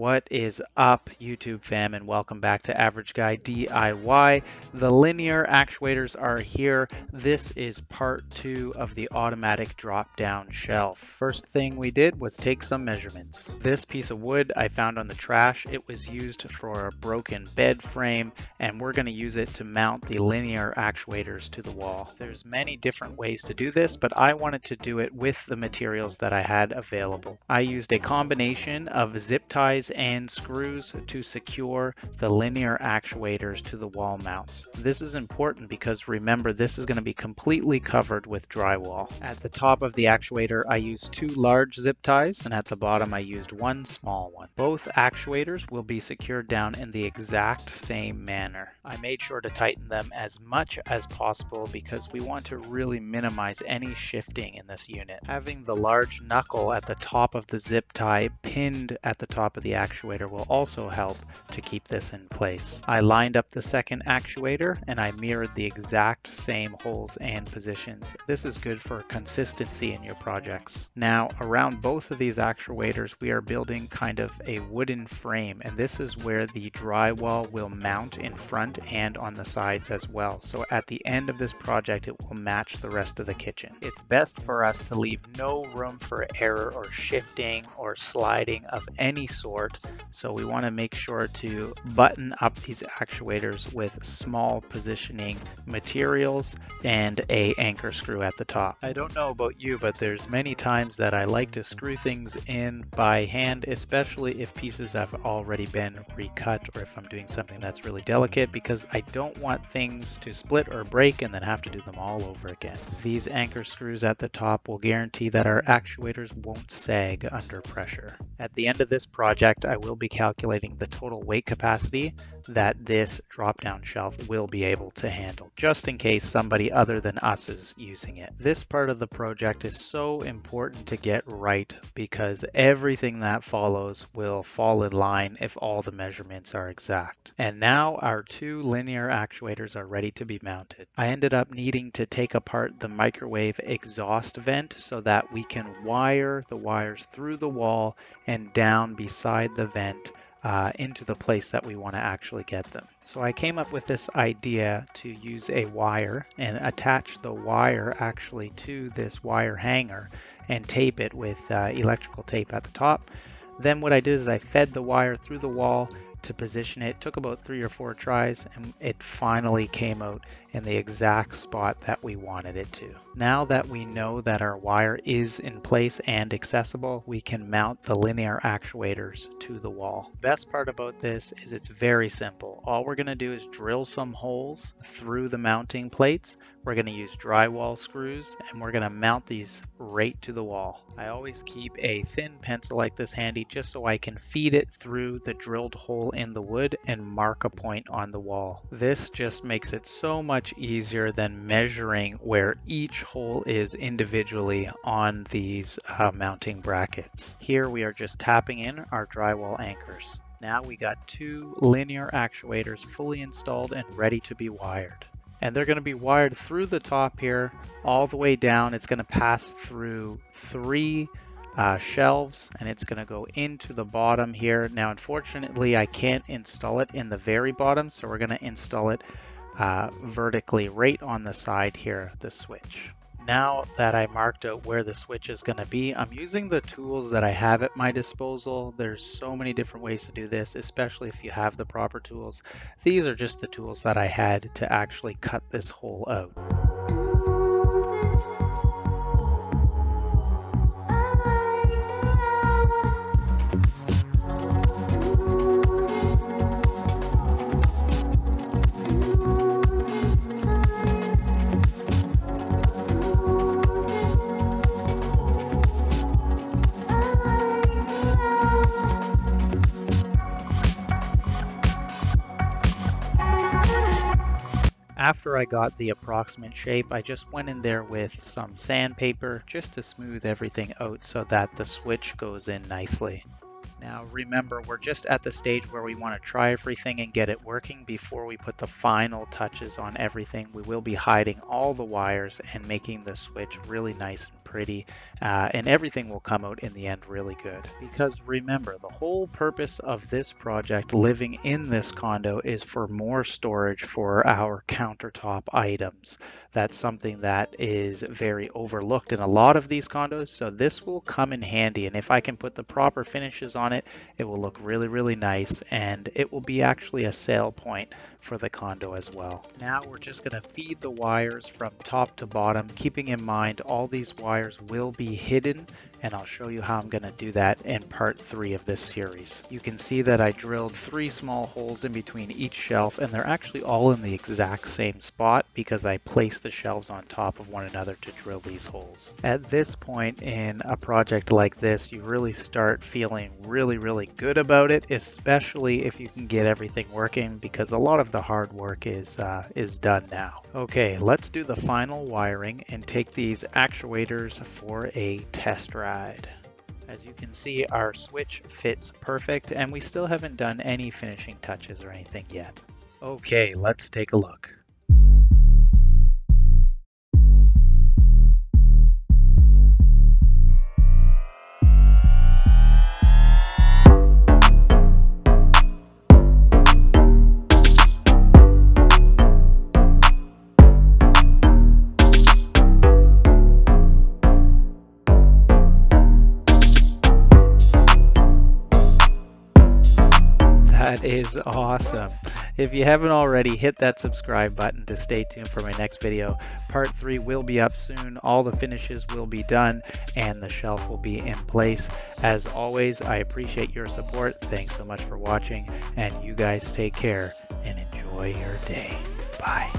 What is up, YouTube fam, and welcome back to Average Guy DIY. The linear actuators are here. This is part 2 of the automatic drop-down shelf. First thing we did was take some measurements. This piece of wood I found on the trash. It was used for a broken bed frame, and we're going to use it to mount the linear actuators to the wall. There's many different ways to do this, but I wanted to do it with the materials that I had available. I used a combination of zip ties and screws to secure the linear actuators to the wall mounts. This is important because remember, this is going to be completely covered with drywall. At the top of the actuator, I used 2 large zip ties, and at the bottom I used 1 small one. Both actuators will be secured down in the exact same manner. I made sure to tighten them as much as possible because we want to really minimize any shifting in this unit. Having the large knuckle at the top of the zip tie pinned at the top of the actuator will also help to keep this in place. I lined up the second actuator and I mirrored the exact same holes and positions. This is good for consistency in your projects. Now, around both of these actuators, we are building kind of a wooden frame, and this is where the drywall will mount in front and on the sides as well. So at the end of this project, it will match the rest of the kitchen. It's best for us to leave no room for error or shifting or sliding of any sort. So we want to make sure to button up these actuators with small positioning materials and an anchor screw at the top. I don't know about you, but there's many times that I like to screw things in by hand, especially if pieces have already been recut or if I'm doing something that's really delicate, because I don't want things to split or break and then have to do them all over again. These anchor screws at the top will guarantee that our actuators won't sag under pressure. At the end of this project, I will be calculating the total weight capacity that this drop-down shelf will be able to handle, just in case somebody other than us is using it. This part of the project is so important to get right because everything that follows will fall in line if all the measurements are exact. And now our 2 linear actuators are ready to be mounted. I ended up needing to take apart the microwave exhaust vent so that we can wire the wires through the wall and down beside the vent into the place that we want to actually get them. So I came up with this idea to use a wire and attach the wire actually to this wire hanger and tape it with electrical tape at the top. Then what I did is I fed the wire through the wall to position it. It took about 3 or 4 tries and it finally came out in the exact spot that we wanted it to. Now that we know that our wire is in place and accessible, we can mount the linear actuators to the wall. The best part about this is it's very simple. All we're going to do is drill some holes through the mounting plates. We're going to use drywall screws and we're going to mount these right to the wall. I always keep a thin pencil like this handy just so I can feed it through the drilled hole in the wood and mark a point on the wall. This just makes it so much easier than measuring where each hole is individually on these mounting brackets. Here we are just tapping in our drywall anchors. Now we got 2 linear actuators fully installed and ready to be wired. And they're going to be wired through the top here all the way down. It's going to pass through 3 shelves and it's going to go into the bottom here. Now unfortunately I can't install it in the very bottom, so we're going to install it vertically right on the side here, the switch. Now that I marked out where the switch is going to be, I'm using the tools that I have at my disposal. There's so many different ways to do this, especially if you have the proper tools. These are just the tools that I had to actually cut this hole out. After I got the approximate shape, I just went in there with some sandpaper just to smooth everything out so that the switch goes in nicely. Now remember, we're just at the stage where we want to try everything and get it working before we put the final touches on everything. We will be hiding all the wires and making the switch really nice and pretty, and everything will come out in the end really good. Because remember, the whole purpose of this project, living in this condo, is for more storage for our countertop items. That's something that is very overlooked in a lot of these condos, so this will come in handy, and if I can put the proper finishes on it, it will look really, really nice, and it will be actually a sale point for the condo as well. Now we're just going to feed the wires from top to bottom, keeping in mind all these wires will be hidden, and I'll show you how I'm going to do that in part 3 of this series. You can see that I drilled 3 small holes in between each shelf, and they're actually all in the exact same spot because I placed the shelves on top of one another to drill these holes. At this point in a project like this, you really start feeling really, really good about it, especially if you can get everything working, because a lot of the hard work is done now. Okay, let's do the final wiring and take these actuators for a test ride. As you can see, our switch fits perfect, and we still haven't done any finishing touches or anything yet. Okay, let's take a look. That is awesome. If you haven't already, hit that subscribe button to stay tuned for my next video. Part 3 will be up soon. All the finishes will be done and the shelf will be in place. As always, I appreciate your support. Thanks so much for watching, and you guys take care and enjoy your day. Bye.